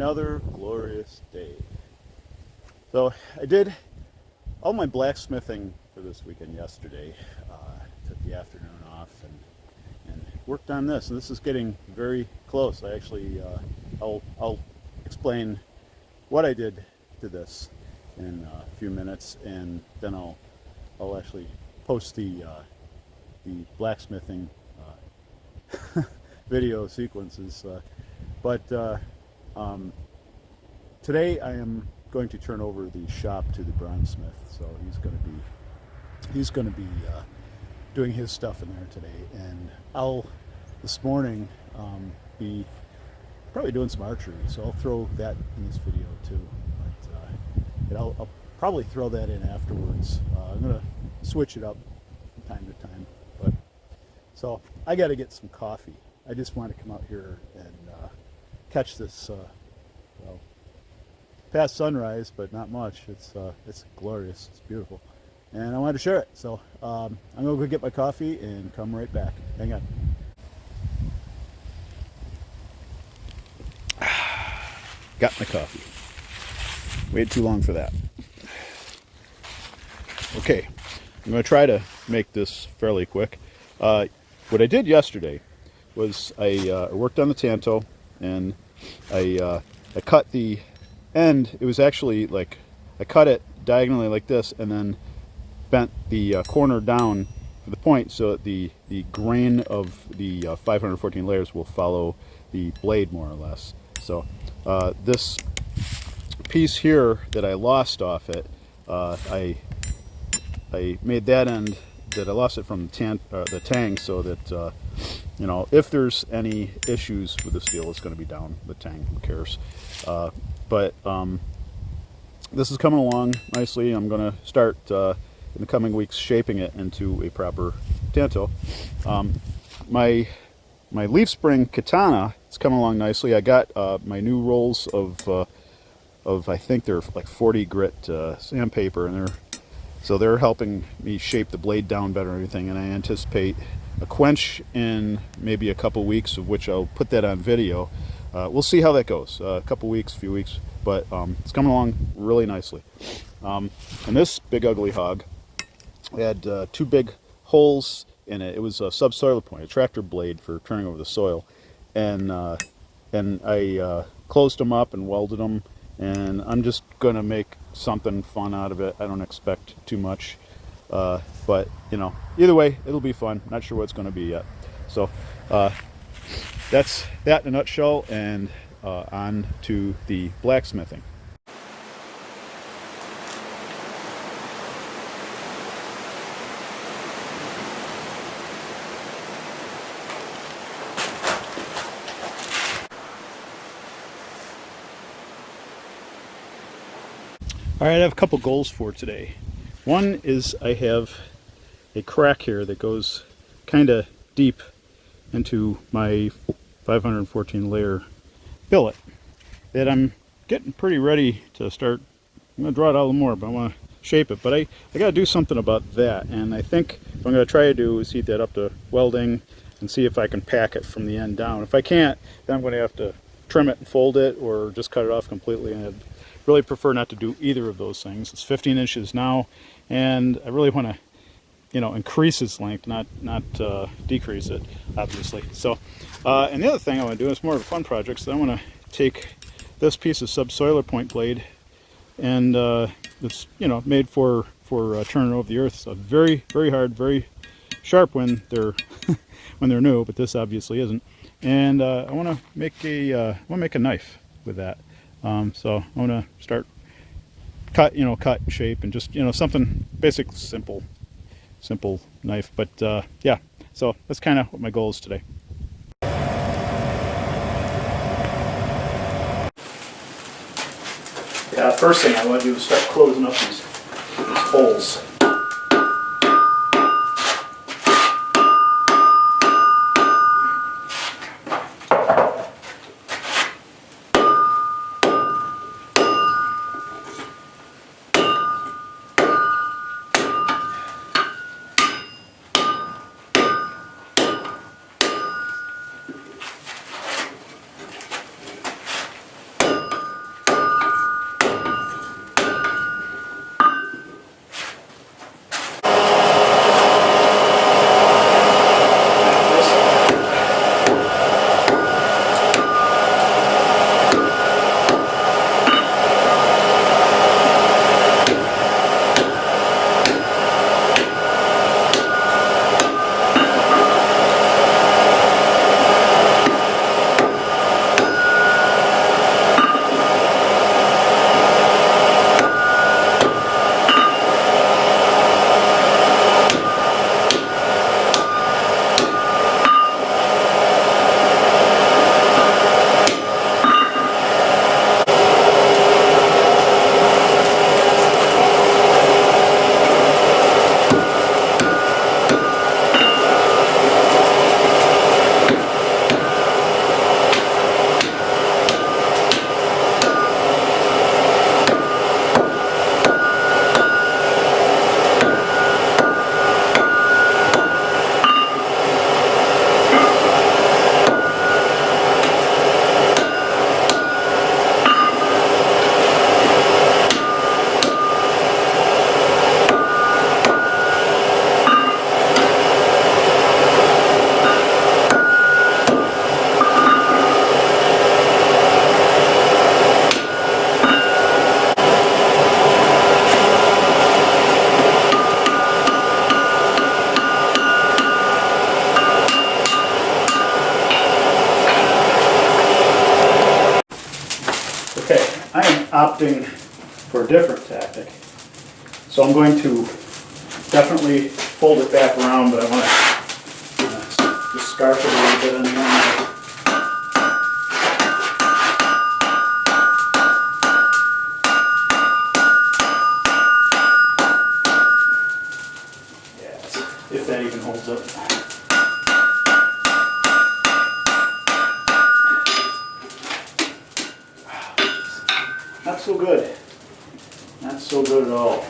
another glorious day. So I did all my blacksmithing for this weekend yesterday. Took the afternoon off and worked on this. And this is getting very close. I actually, I'll explain what I did to this in a few minutes, and then I'll actually post the blacksmithing video sequences. But today I am going to turn over the shop to the bronzesmith, so he's going to be doing his stuff in there today, and I'll this morning be probably doing some archery, so I'll throw that in this video too. But I'll probably throw that in afterwards. I'm going to switch it up from time to time. But so I got to get some coffee. I just want to come out here and catch this well, past sunrise, but not much. It's glorious. It's beautiful, and I wanted to share it. So I'm gonna go get my coffee and come right back. Hang on. Got my coffee. Waited too long for that. Okay, I'm gonna try to make this fairly quick. What I did yesterday was I worked on the tanto, and I cut the end. It was actually like I cut it diagonally like this, and then bent the corner down for the point so that the grain of the 514 layers will follow the blade more or less. So this piece here that I lost off it, I made that end that I lost it from the tang, so that you know, if there's any issues with the steel, it's going to be down the tang. Who cares? But this is coming along nicely. I'm going to start in the coming weeks shaping it into a proper tanto. My leaf spring katana is coming along nicely. I got my new rolls of I think they're like 40 grit sandpaper, and they're helping me shape the blade down better and everything. And I anticipate a quench in maybe a couple weeks, of which I'll put that on video. We'll see how that goes. A couple weeks, few weeks, but it's coming along really nicely. And this big ugly hog had two big holes in it. It was a subsoiler point, a tractor blade for turning over the soil, and I closed them up and welded them. And I'm just going to make something fun out of it. I don't expect too much, but you know, either way, it'll be fun. Not sure what it's going to be yet. So that's that in a nutshell, and on to the blacksmithing. All right, I have a couple goals for today. One is I have a crack here that goes kind of deep into my 514 layer billet that I'm getting pretty ready to start. I'm going to draw it out a little more, but I want to shape it. But I got to do something about that, and I think what I'm going to try to do is heat that up to welding and see if I can pack it from the end down. If I can't, then I'm going to have to trim it and fold it, or just cut it off completely. And I'd really prefer not to do either of those things. It's 15 inches now, and I really want to, you know, increase its length, not decrease it, obviously. So, and the other thing I want to do is more of a fun project. So I want to take this piece of subsoiler point blade, and it's, you know, made for turning over the earth. So very, very hard, very sharp when they're when they're new, but this obviously isn't. And I want to make a knife with that. So I want to start cut, shape, and just, something basic, simple knife. But yeah, so that's kind of what my goal is today. Yeah, first thing I want to do is start closing up these holes. I am opting for a different tactic. So I'm going to definitely fold it back around, but I want to just scarf it a little bit on the end. Yeah, if that even holds up. Not so good. Not so good at all.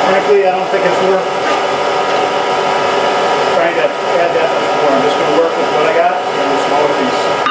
Frankly, I don't think it's worth trying to add that much more. I'm just going to work with what I got and a smaller piece.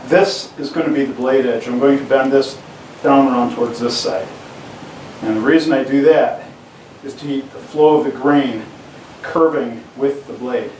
this is going to be the blade edge. I'm going to bend this down around towards this side. And the reason I do that is to keep the flow of the grain curving with the blade.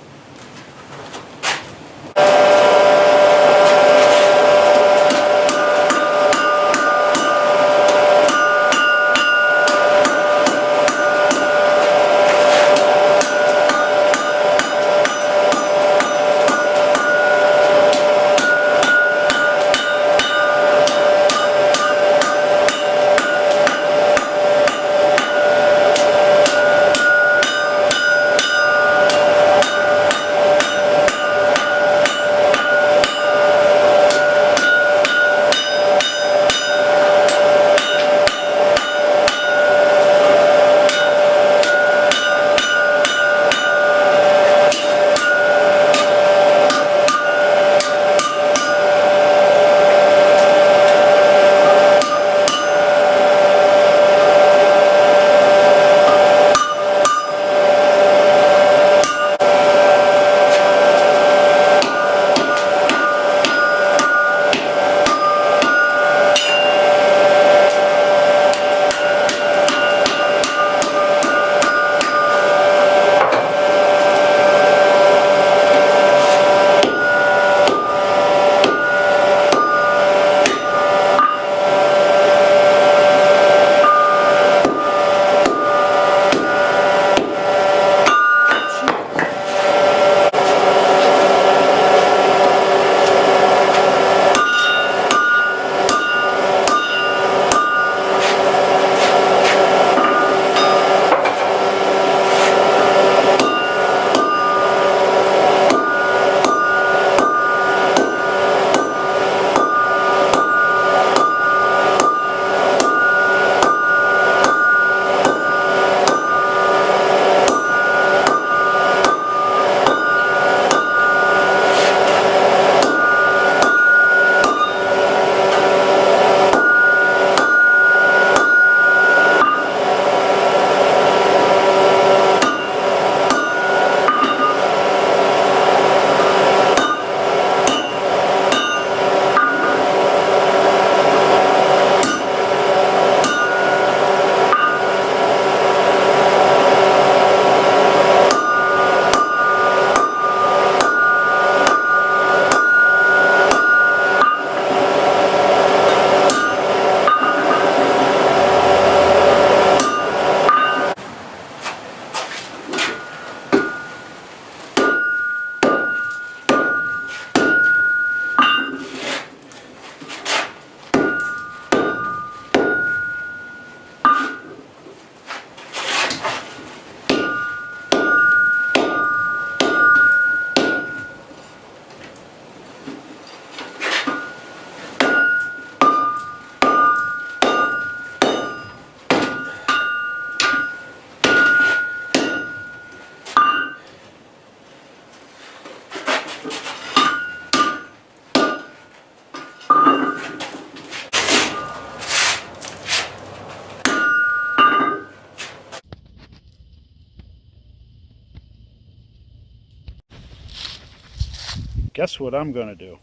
Guess what I'm going to do?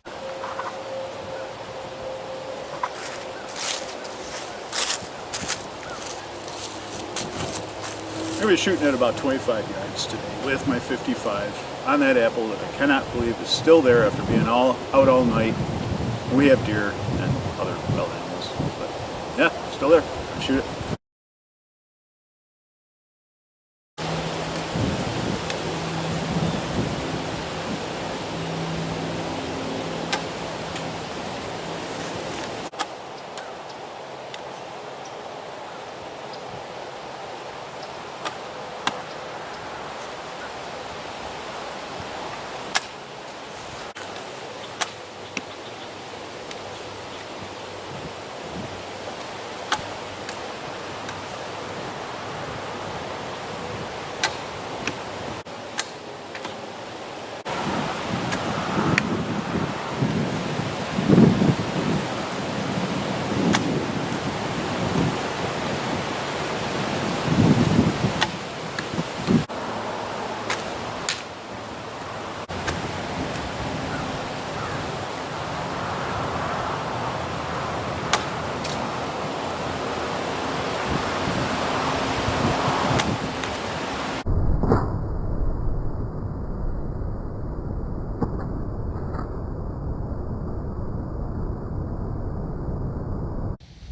I'm going to be shooting at about 25 yards today with my 55 on that apple that I cannot believe is still there after being out all night. We have deer and other wild animals, but yeah, still there. I shoot it.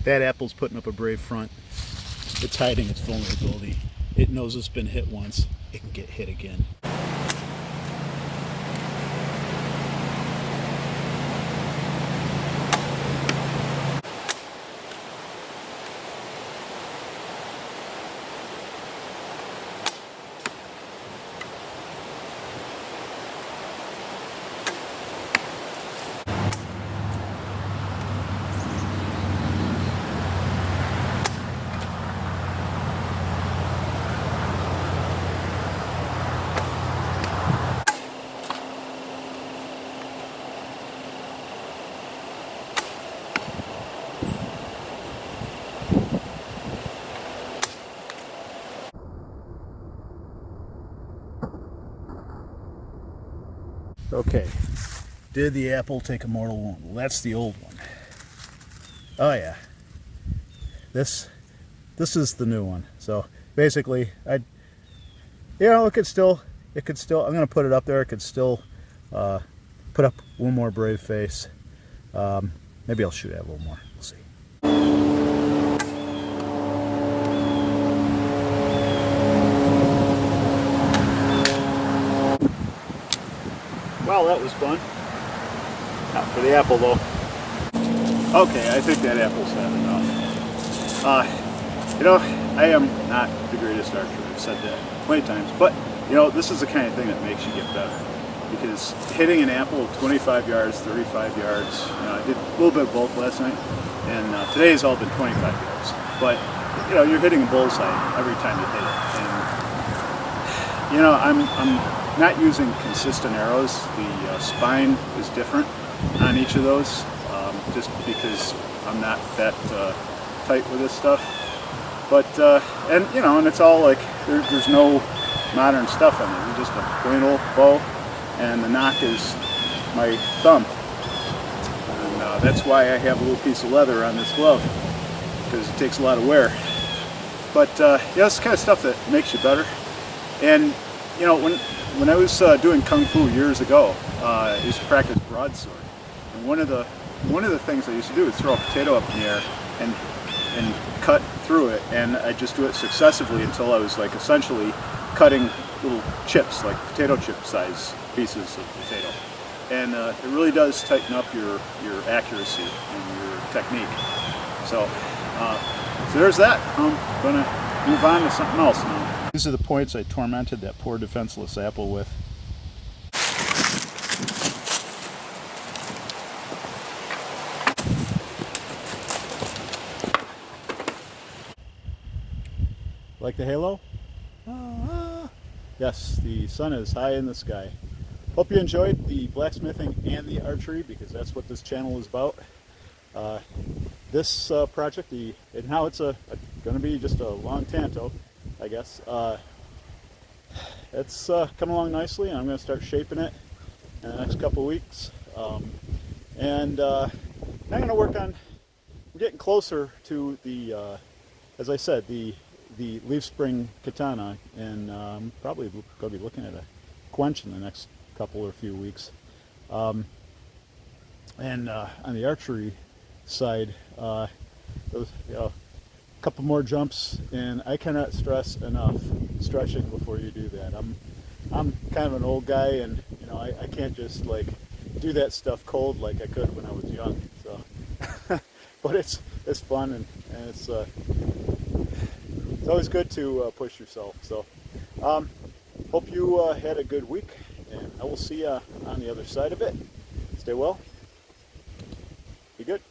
That apple's putting up a brave front. It's hiding its vulnerability. It knows it's been hit once. It can get hit again. Okay, did the apple take a mortal wound? Well, that's the old one. Oh yeah, this is the new one. So basically, it could still. I'm gonna put it up there. It could still put up one more brave face. Maybe I'll shoot at a little more. We'll see. Well, that was fun. Not for the apple, though. Okay, I think that apple's had enough. I am not the greatest archer. I've said that plenty of times. But, this is the kind of thing that makes you get better. Because hitting an apple 25 yards, 35 yards, I did a little bit of both last night. And today has all been 25 yards. But, you're hitting a bullseye every time you hit it. And, I'm not using consistent arrows. The spine is different on each of those, just because I'm not that tight with this stuff. But and it's all like there's no modern stuff on it. It's just a plain old bow, and the nock is my thumb, and that's why I have a little piece of leather on this glove, because it takes a lot of wear. But it's the kind of stuff that makes you better. And when I was doing kung fu years ago, I used to practice broadsword, and one of the things I used to do is throw a potato up in the air and cut through it, and I just do it successively until I was like essentially cutting little chips, like potato chip size pieces of potato, and it really does tighten up your accuracy and your technique. So there's that. I'm gonna move on to something else now. These are the points I tormented that poor defenseless apple with. Like the halo? Yes, the sun is high in the sky. Hope you enjoyed the blacksmithing and the archery, because that's what this channel is about. This project, and now it's going to be just a long tanto, I guess. It's come along nicely, and I'm going to start shaping it in the next couple of weeks. And I'm going to work on getting closer to the, as I said, the leaf spring katana, and I'm probably going to be looking at a quench in the next couple or few weeks. And on the archery side, those, a couple more jumps, and I cannot stress enough stretching before you do that. I'm kind of an old guy, and I can't just like do that stuff cold like I could when I was young. So, but it's fun, and it's always good to push yourself. So, hope you had a good week, and I will see you on the other side of it. Stay well. Be good.